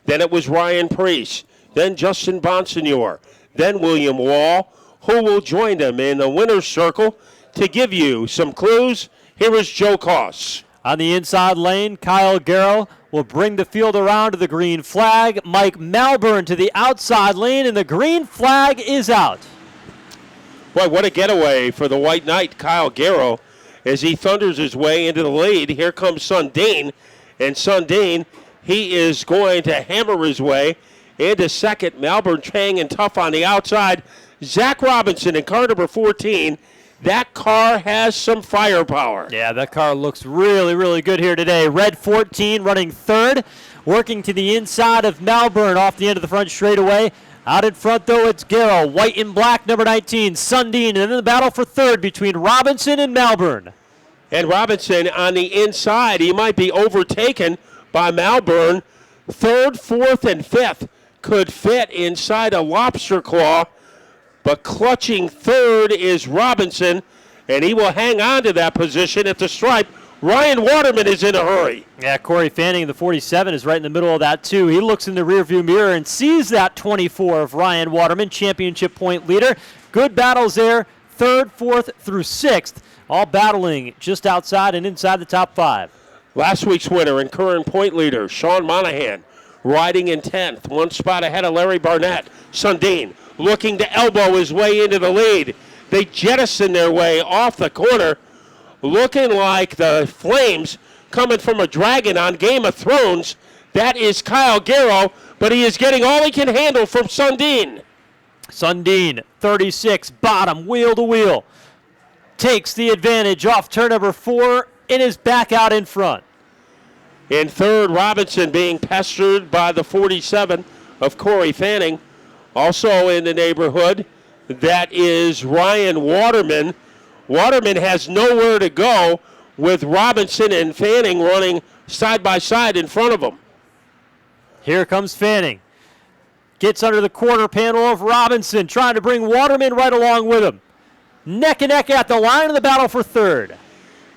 Then it was Ryan Priest. Then Justin Bonsignor. Then William Wall, who will join them in the winner's circle. To give you some clues, here is Joe Koss. On the inside lane, Kyle Garrow will bring the field around to the green flag. Mike Malburn to the outside lane, and the green flag is out. Boy, what a getaway for the White Knight, Kyle Garrow, as he thunders his way into the lead. Here comes Sundin, and Sundin, he is going to hammer his way into second. Malburn hanging tough on the outside. Zach Robinson in car number 14. That car has some firepower. Yeah, that car looks really, really good here today. Red 14 running third, working to the inside of Malburn off the end of the front straightaway. Out in front, though, it's Garrow. White and black, number 19, Sundin. And then the battle for third between Robinson and Malburn. And Robinson on the inside, he might be overtaken by Malburn. Third, fourth, and fifth could fit inside a lobster claw. But clutching third is Robinson, and he will hang on to that position at the stripe. Ryan Waterman is in a hurry. Yeah, Corey Fanning, the 47, is right in the middle of that, too. He looks in the rearview mirror and sees that 24 of Ryan Waterman, championship point leader. Good battles there, third, fourth, through sixth, all battling just outside and inside the top five. Last week's winner and current point leader, Sean Monahan, riding in 10th, one spot ahead of Larry Barnett. Sundin looking to elbow his way into the lead. They jettison their way off the corner, looking like the flames coming from a dragon on Game of Thrones. That is Kyle Garrow, but he is getting all he can handle from Sundin. Sundin, 36, bottom, wheel to wheel. Takes the advantage off turn number 4 and is back out in front. In third, Robinson being pestered by the 47 of Corey Fanning. Also in the neighborhood, that is Ryan Waterman. Waterman has nowhere to go with Robinson and Fanning running side by side in front of him. Here comes Fanning. Gets under the quarter panel of Robinson, trying to bring Waterman right along with him. Neck and neck at the line of the battle for third.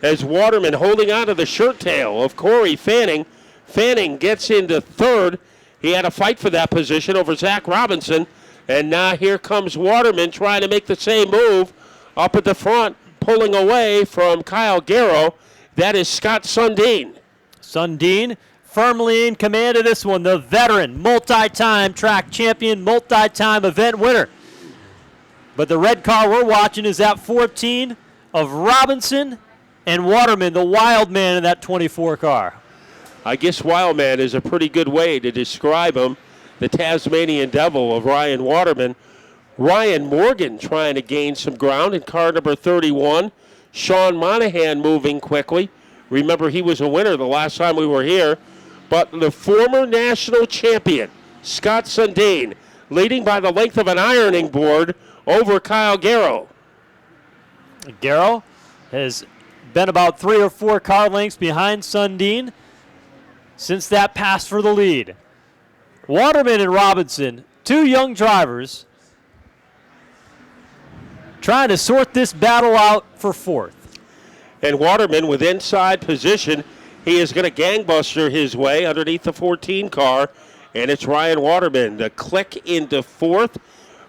As Waterman holding on to the shirt tail of Corey Fanning. Fanning gets into third. He had a fight for that position over Zach Robinson. And now here comes Waterman trying to make the same move up at the front, pulling away from Kyle Garrow. That is Scott Sundin. Sundin firmly in command of this one. The veteran, multi-time track champion, multi-time event winner. But the red car we're watching is that 14 of Robinson and Waterman, the wild man in that 24 car. I guess wild man is a pretty good way to describe him. The Tasmanian Devil of Ryan Waterman. Ryan Morgan trying to gain some ground in car number 31. Sean Monahan moving quickly. Remember, he was a winner the last time we were here. But the former national champion, Scott Sundin, leading by the length of an ironing board over Kyle Garrow. Garrow has been about 3 or 4 car lengths behind Sundin since that pass for the lead. Waterman and Robinson, 2 young drivers, trying to sort this battle out for fourth. And Waterman with inside position. He is going to gangbuster his way underneath the 14 car. And it's Ryan Waterman. The click into fourth.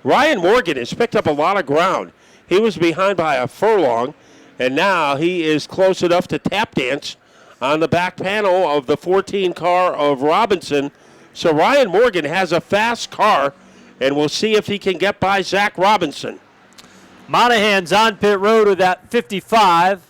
Ryan Morgan has picked up a lot of ground. He was behind by a furlong. And now he is close enough to tap dance on the back panel of the 14 car of Robinson. So Ryan Morgan has a fast car, and we'll see if he can get by Zach Robinson. Monahan's on pit road with that 55.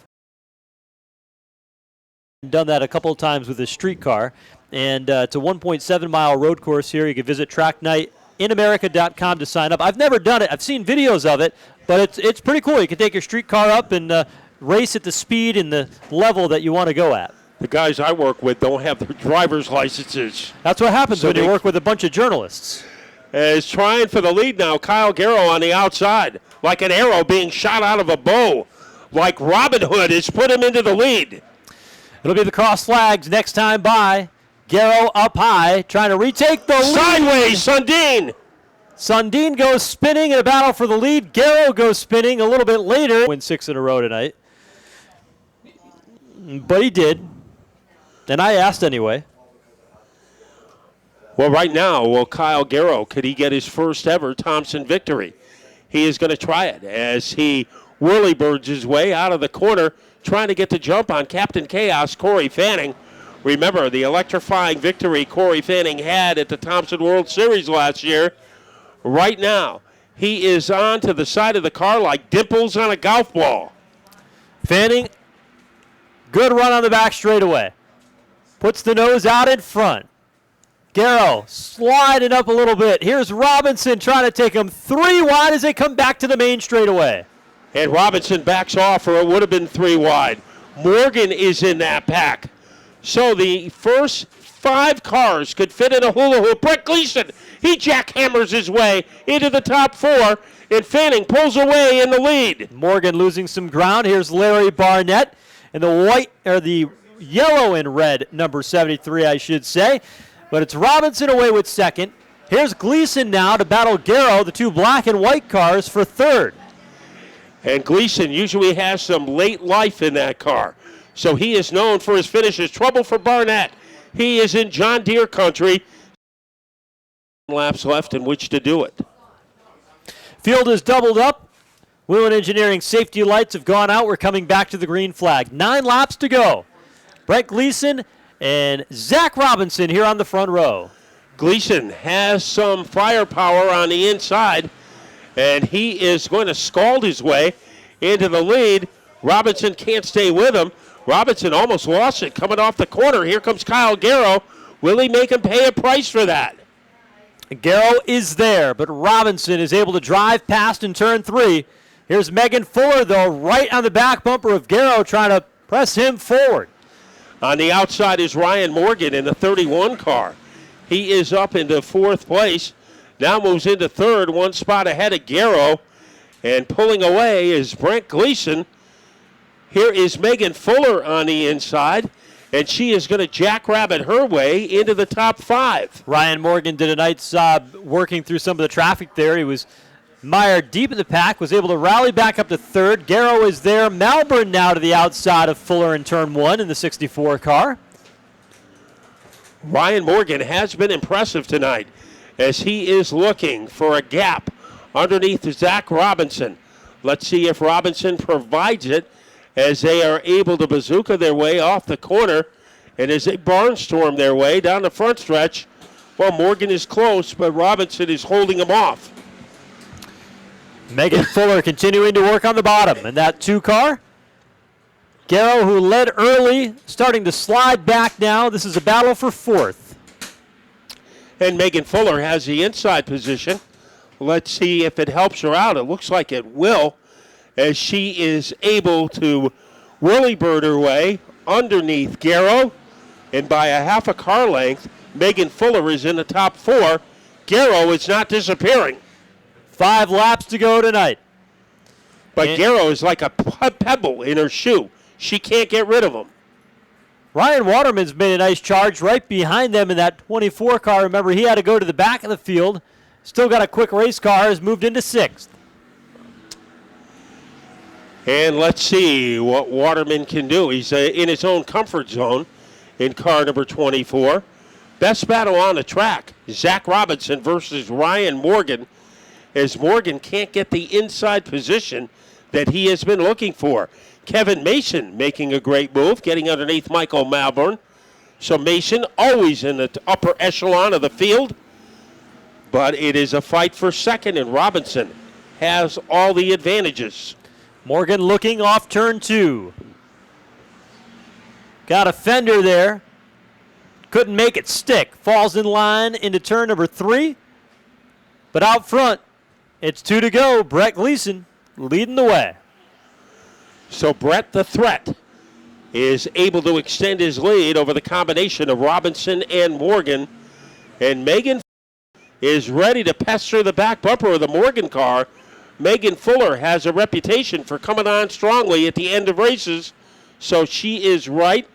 Done that a couple of times with his street car. And it's a 1.7-mile road course here. You can visit tracknightinamerica.com to sign up. I've never done it. I've seen videos of it, but it's pretty cool. You can take your street car up and race at the speed and the level that you want to go at. The guys I work with don't have their driver's licenses. That's what happens when you work with a bunch of journalists. Is trying for the lead now. Kyle Garrow on the outside, like an arrow being shot out of a bow. Like Robin Hood has put him into the lead. It'll be the cross flags next time by. Garrow up high, trying to retake the lead. Sideways, Sundin. Sundin goes spinning in a battle for the lead. Garrow goes spinning a little bit later. Win 6 in a row tonight. But he did. And I asked anyway. Well, right now, Kyle Garrow, could he get his first ever Thompson victory? He is going to try it as he whirly birds his way out of the corner, trying to get the jump on Captain Chaos, Corey Fanning. Remember the electrifying victory Corey Fanning had at the Thompson World Series last year. Right now, he is on to the side of the car like dimples on a golf ball. Fanning, good run on the back straightaway. Puts the nose out in front. Garrow sliding up a little bit. Here's Robinson trying to take him 3 wide as they come back to the main straightaway. And Robinson backs off, or it would have been 3 wide. Morgan is in that pack. So the first 5 cars could fit in a hula hoop. Brett Gleason, he jackhammers his way into the top 4, and Fanning pulls away in the lead. Morgan losing some ground. Here's Larry Barnett in the yellow and red number 73, I should say. But it's Robinson away with second. Here's Gleason now to battle Garrow, the 2 black and white cars, for third. And Gleason usually has some late life in that car. So he is known for his finishes. Trouble for Barnett. He is in John Deere country. Laps left in which to do it. Field is doubled up. Whelen Engineering safety lights have gone out. We're coming back to the green flag. 9 laps to go. Brett Gleason and Zach Robinson here on the front row. Gleason has some firepower on the inside, and he is going to scald his way into the lead. Robinson can't stay with him. Robinson almost lost it coming off the corner. Here comes Kyle Garrow. Will he make him pay a price for that? Garrow is there, but Robinson is able to drive past in turn 3. Here's Megan Fuller, though, right on the back bumper of Garrow, trying to press him forward. On the outside is Ryan Morgan in the 31 car. He is up into 4th place. Now moves into 3rd, 1 spot ahead of Garrow. And pulling away is Brent Gleason. Here is Megan Fuller on the inside, and she is going to jackrabbit her way into the top 5. Ryan Morgan did a nice job working through some of the traffic there. He was mired deep in the pack, was able to rally back up to 3rd. Garrow is there. Malburn now to the outside of Fuller in turn 1 in the 64 car. Ryan Morgan has been impressive tonight as he is looking for a gap underneath Zach Robinson. Let's see if Robinson provides it as they are able to bazooka their way off the corner and as they barnstorm their way down the front stretch. Well, Morgan is close, but Robinson is holding him off. Megan Fuller continuing to work on the bottom. And that 2 car, Garrow, who led early, starting to slide back now. This is a battle for 4th. And Megan Fuller has the inside position. Let's see if it helps her out. It looks like it will, as she is able to whirly bird her way underneath Garrow. And by a half a car length, Megan Fuller is in the top 4. Garrow is not disappearing. 5 laps to go tonight. But Garrow is like a pebble in her shoe. She can't get rid of him. Ryan Waterman's made a nice charge right behind them in that 24 car. Remember, he had to go to the back of the field. Still got a quick race car, has moved into 6th. And let's see what Waterman can do. He's in his own comfort zone in car number 24. Best battle on the track, Zach Robinson versus Ryan Morgan, as Morgan can't get the inside position that he has been looking for. Kevin Mason making a great move, getting underneath Michael Malburn. So Mason always in the upper echelon of the field. But it is a fight for second, and Robinson has all the advantages. Morgan looking off turn 2. Got a fender there. Couldn't make it stick. Falls in line into turn number 3. But out front, it's 2 to go. Brett Gleason leading the way. So Brett the Threat is able to extend his lead over the combination of Robinson and Morgan. And Megan is ready to pester the back bumper of the Morgan car. Megan Fuller has a reputation for coming on strongly at the end of races. So she is right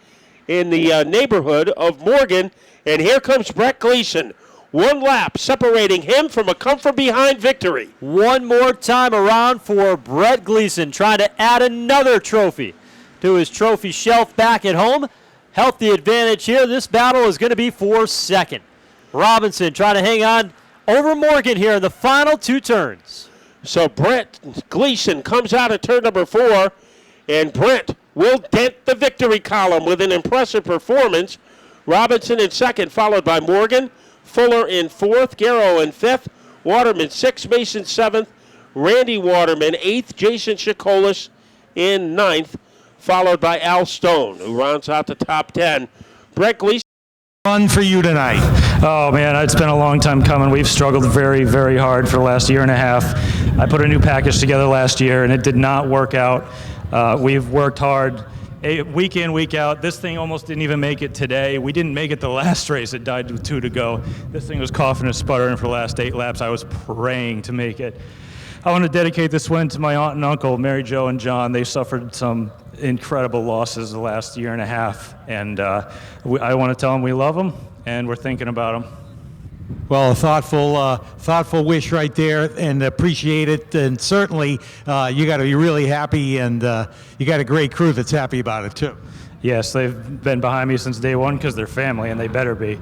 in the neighborhood of Morgan. And here comes Brett Gleason. 1 lap separating him from a come-from-behind victory. One more time around for Brett Gleason, trying to add another trophy to his trophy shelf back at home. Healthy advantage here. This battle is going to be for second. Robinson trying to hang on over Morgan here in the final 2 turns. So Brent Gleason comes out of turn number 4, and Brent will dent the victory column with an impressive performance. Robinson in second, followed by Morgan. Fuller in 4th, Garrow in 5th, Waterman 6th, Mason 7th, Randy Waterman 8th, Jason Chikolis in 9th, followed by Al Stone, who rounds out the top 10. Brent Gleason. Fun for you tonight. Oh man, it's been a long time coming. We've struggled very, very hard for the last year and a half. I put a new package together last year and it did not work out. We've worked hard week in, week out. This thing almost didn't even make it today. We didn't make it the last race. It died with 2 to go. This thing was coughing and sputtering for the last 8 laps. I was praying to make it. I want to dedicate this win to my aunt and uncle, Mary Jo and John. They suffered some incredible losses the last year and a half, and I want to tell them we love them and we're thinking about them. Well, a thoughtful wish right there, and appreciate it. And certainly, you got to be really happy, and you got a great crew that's happy about it too. Yes, they've been behind me since day one because they're family, and they better be.